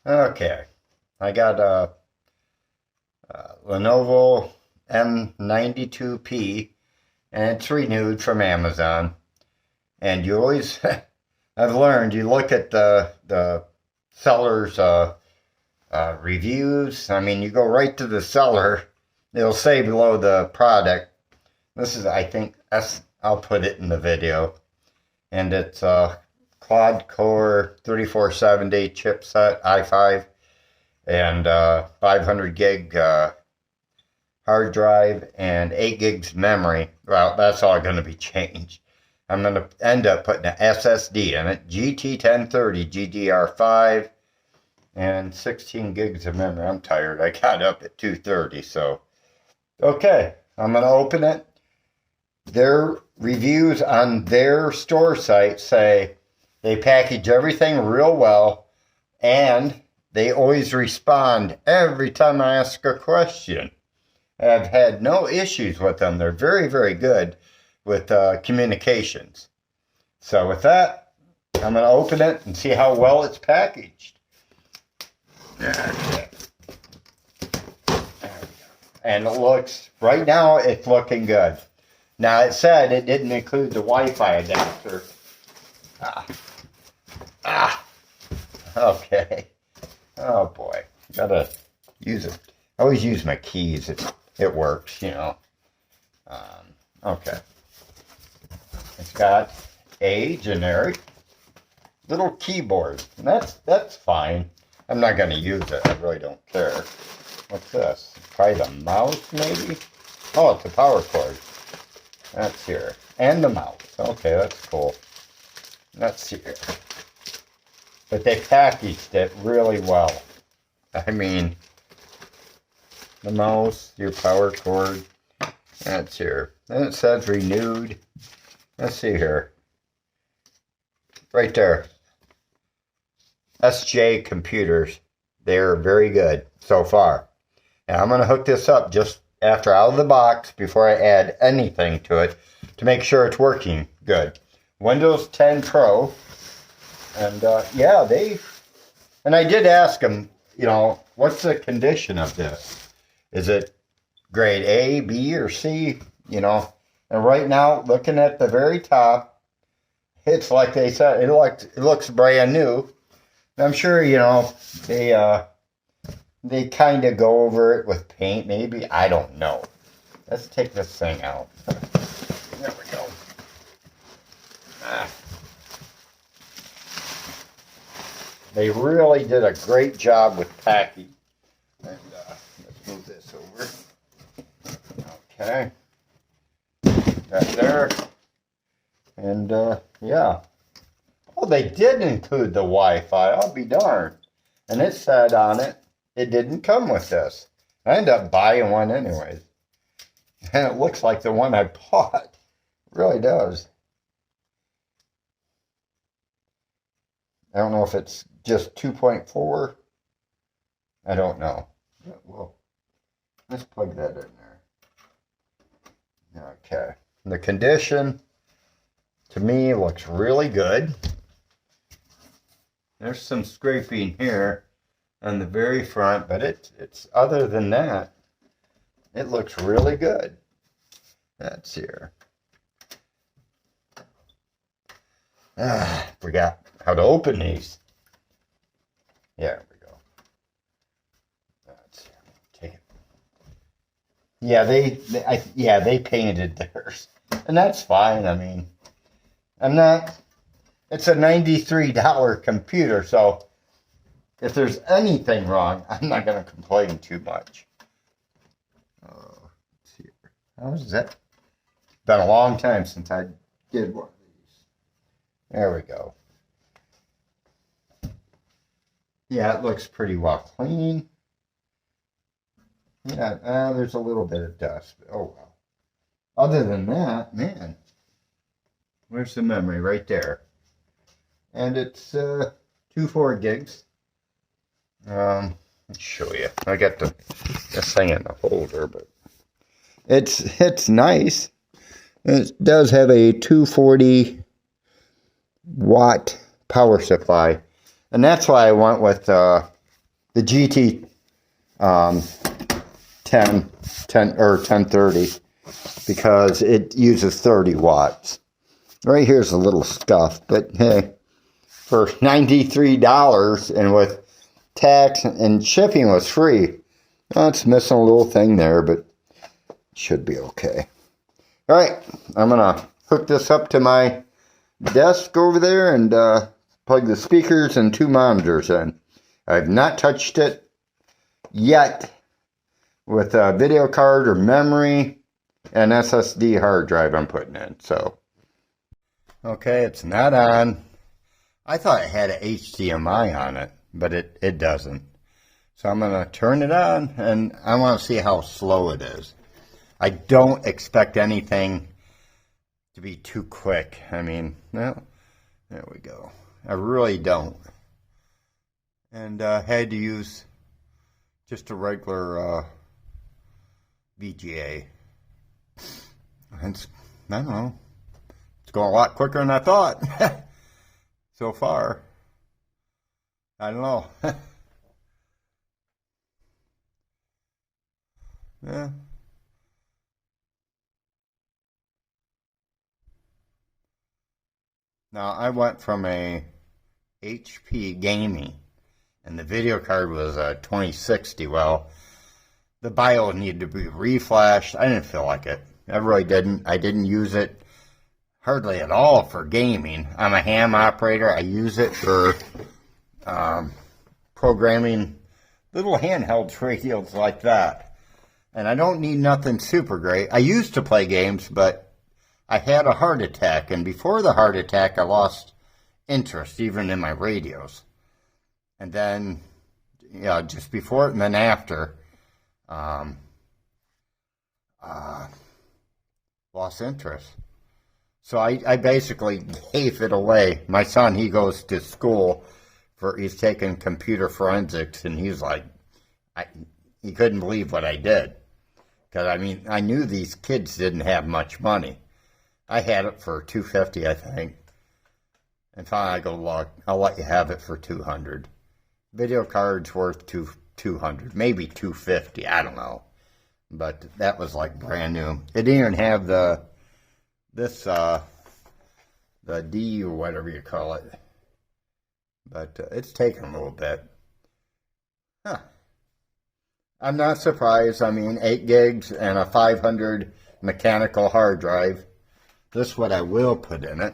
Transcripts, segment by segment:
Okay, I got a Lenovo M92P, and it's renewed from Amazon. And you always, I've learned, you look at the seller's reviews. I mean, you go right to the seller. It'll say below the product. This is, I think, I'll put it in the video. And it's a quad core 3470 chipset i5 and 500 gig hard drive and 8 gigs memory. Well, that's all going to be changed. I'm going to end up putting an SSD in it, GT1030 GDR5, and 16 gigs of memory. I'm tired. I got up at 2:30, so okay. I'm going to open it. Their reviews on their store site say they package everything real well, and they always respond every time I ask a question. I've had no issues with them. They're very, very good with communications. So with that, I'm going to open it and see how well it's packaged. Okay. And it looks, right now, it's looking good. Now, it said it didn't include the Wi-Fi adapter. Okay. Oh, boy. Gotta use it. I always use my keys. It works, you know. Okay. It's got a generic little keyboard. And that's fine. I'm not going to use it. I really don't care. What's this? Probably the mouse, maybe? Oh, it's a power cord. That's here. And the mouse. Okay, that's cool. That's here. But they packaged it really well. I mean, the mouse, your power cord, that's here. Then it says renewed. Let's see here. Right there. SJ Computers. They're very good so far. And I'm going to hook this up just after out of the box before I add anything to it to make sure it's working good. Windows 10 Pro. And yeah, and I did ask them, you know, what's the condition of this? Is it grade A, B, or C? You know, and right now, looking at the very top, it's like they said, it looks brand new. I'm sure, you know, they kind of go over it with paint, maybe. I don't know. Let's take this thing out. There we go. They really did a great job with packing. And let's move this over. Okay. That there. And yeah. Oh, they did include the Wi-Fi. I'll be darned. And it said on it, it didn't come with this. I ended up buying one anyways. And it looks like the one I bought. It really does. I don't know if it's just 2.4. I don't know. Well, let's plug that in there. Okay. The condition, to me, looks really good. There's some scraping here on the very front, but it's other than that, it looks really good. That's here. Forgot how to open these. Yeah, there we go. That's here. Take it. Yeah, they painted theirs, and that's fine. I mean, it's a $93 computer, so if there's anything wrong, I'm not going to complain too much. Oh, let's see. How's that? Been a long time since I did one of these. There we go. Yeah, it looks pretty well clean. Yeah, there's a little bit of dust. But oh, well. Other than that, man, where's the memory? Right there. And it's 2.4 gigs. Let's show you. I got this thing in the holder, but it's nice. It does have a 240 watt power supply, and that's why I went with the GT 1030 because it uses 30 watts. Right here's a little scuff, but hey, for $93 and with tax and shipping was free. Well, it's missing a little thing there, but it should be okay. All right, I'm gonna hook this up to my desk over there and plug the speakers and 2 monitors in. I've not touched it yet with a video card or memory and SSD hard drive I'm putting in. So, okay, it's not on. I thought it had an HDMI on it, but it doesn't. So I'm going to turn it on, and I want to see how slow it is. I don't expect anything to be too quick. I mean, well, there we go. I really don't. And I had to use just a regular VGA. And I don't know. It's going a lot quicker than I thought. So far. I don't know. Yeah. Now, I went from a HP gaming, and the video card was a 2060. Well, the BIOS needed to be reflashed. I didn't feel like it. I really didn't. I didn't use it hardly at all for gaming. I'm a ham operator. I use it for programming little handheld radios like that. And I don't need nothing super great. I used to play games, but I had a heart attack. And before the heart attack, I lost interest, even in my radios. And then, yeah, just before it and then after, lost interest. So I basically gave it away. My son, he goes to school he's taking computer forensics, and he's like, he couldn't believe what I did. Because, I mean, I knew these kids didn't have much money. I had it for $250, I think. And finally I go, look, I'll let you have it for $200. Video card's worth $200, maybe $250, I don't know. But that was like brand new. It didn't even have the D or whatever you call it. But it's taken a little bit. Huh. I'm not surprised. I mean, 8 gigs and a 500 mechanical hard drive. This is what I will put in it.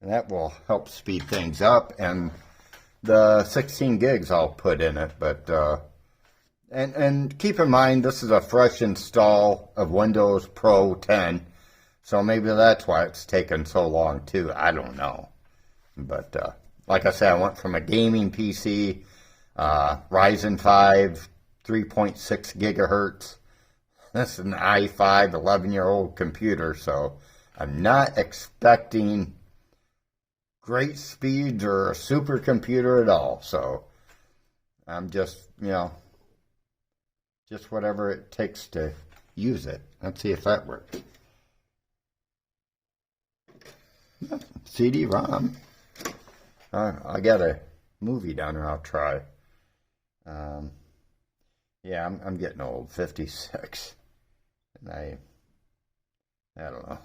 And that will help speed things up. And the 16 gigs I'll put in it. But, and keep in mind, this is a fresh install of Windows Pro 10. So maybe that's why it's taken so long, too. I don't know. But, like I said, I went from a gaming PC, Ryzen 5, 3.6 gigahertz. This is an i5 11-year-old computer, so I'm not expecting great speeds or a supercomputer at all. So I'm just, just whatever it takes to use it. Let's see if that works. CD-ROM. I got a movie down there I'll try. Yeah, I'm getting old, 56. And I don't know.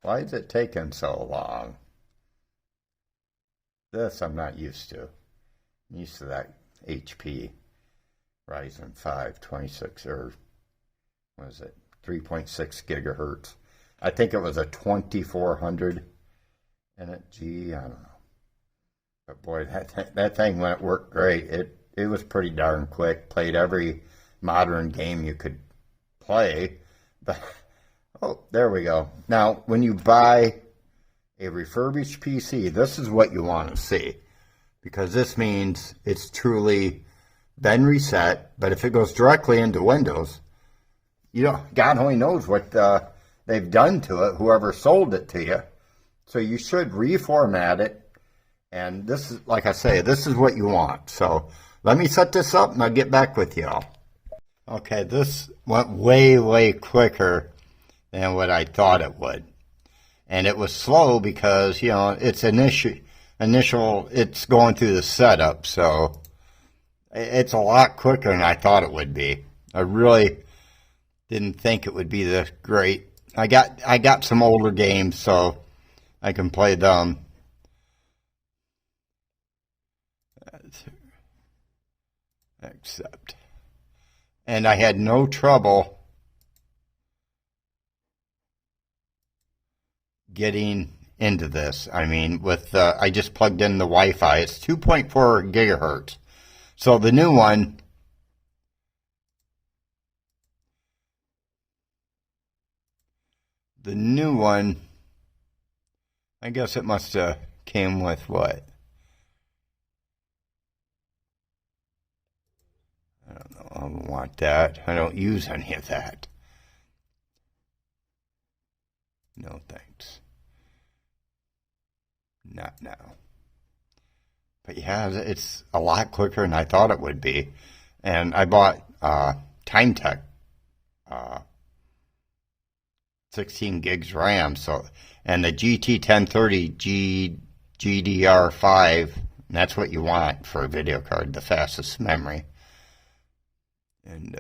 Why is it taking so long? This I'm not used to. I'm used to that HP Ryzen 5 26, or what is it, 3.6 gigahertz. I think it was a 2400 in it. Gee, I don't know. But boy, that thing, when it worked great, it was pretty darn quick. Played every modern game you could play. But, oh, there we go. Now, when you buy a refurbished PC, this is what you want to see. Because this means it's truly been reset. But if it goes directly into Windows, God only knows what they've done to it, whoever sold it to you. So you should reformat it. And this is, like I say, this is what you want. So let me set this up and I'll get back with y'all. Okay, this went way, way quicker than what I thought it would. And it was slow because, it's it's going through the setup. So It's a lot quicker than I thought it would be. I really didn't think it would be this great. I got some older games, so I can play them. Accept. And I had no trouble getting into this. I mean, with I just plugged in the Wi-Fi. It's 2.4 gigahertz. So the new one, I guess it must have came with what? I don't know. I don't want that. I don't use any of that. No thanks. Not now. But yeah, it's a lot quicker than I thought it would be. And I bought TimeTech 16 gigs RAM, so, and the GT1030 GDR5, and that's what you want for a video card, the fastest memory. And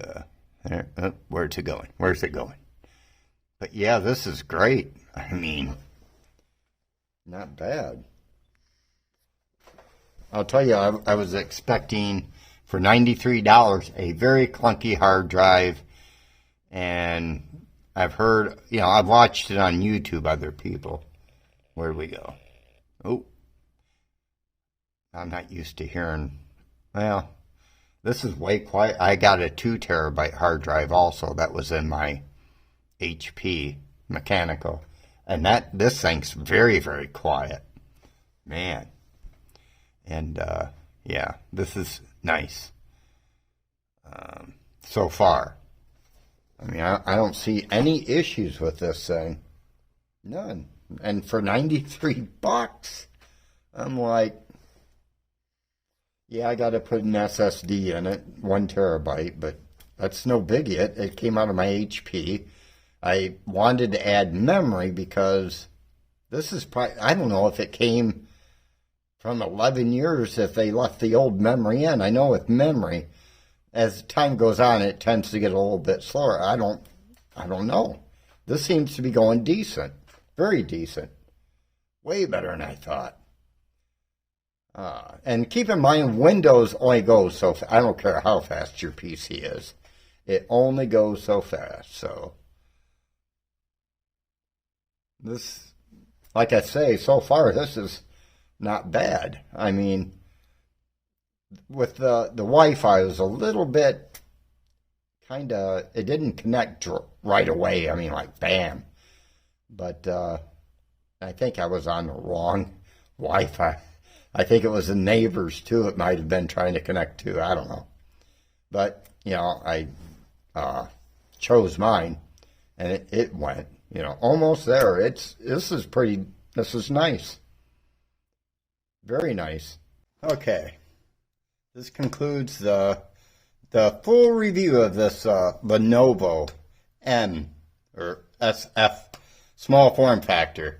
where's it going? Where's it going? But yeah, this is great. I mean, not bad. I'll tell you, I was expecting for $93 a very clunky hard drive, and I've heard, I've watched it on YouTube, other people. Where do we go? Oh, I'm not used to hearing, well, this is way quiet. I got a 2 terabyte hard drive also that was in my HP mechanical, and this thing's very, very quiet, man. And yeah, this is nice so far. I mean, I don't see any issues with this thing, none. And for $93, I'm like, yeah, I got to put an SSD in it, 1 terabyte, but that's no biggie. It came out of my HP. I wanted to add memory because this is probably, I don't know if it came from 11 years if they left the old memory in. I know with memory, as time goes on, it tends to get a little bit slower. I don't know. This seems to be going decent. Very decent. Way better than I thought. And keep in mind, Windows only goes so fast. I don't care how fast your PC is. It only goes so fast. So this, like I say, so far, this is not bad. I mean, with the Wi-Fi, it was a little bit kind of, it didn't connect right away. I mean, like, bam. But I think I was on the wrong Wi-Fi. I think it was the neighbors, too. It might have been trying to connect to. I don't know. But, I chose mine, and it went, almost there. This is nice. Very nice. Okay. This concludes the full review of this Lenovo SSF small form factor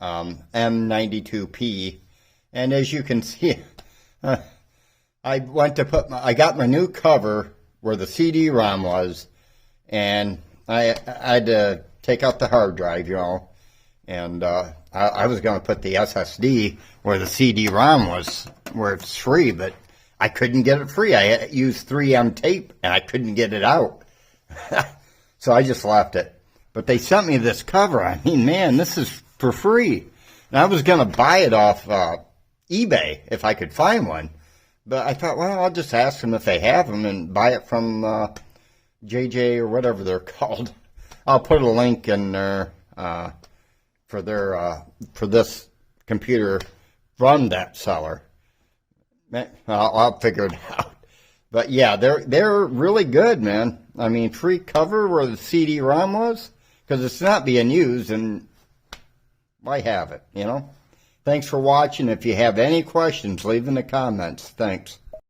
M92P, and as you can see, I got my new cover where the CD-ROM was, and I had to take out the hard drive, and I was going to put the SSD where the CD-ROM was, where it's free, but I couldn't get it free. I had to use 3M tape, and I couldn't get it out. So I just left it. But they sent me this cover. I mean, man, this is for free. And I was going to buy it off eBay if I could find one. But I thought, well, I'll just ask them if they have them and buy it from JJ or whatever they're called. I'll put a link in there for this computer from that seller. I'll figure it out. But yeah, they're really good, man. I mean, free cover where the CD-ROM was, because it's not being used, and why have it, Thanks for watching. If you have any questions, leave in the comments. Thanks.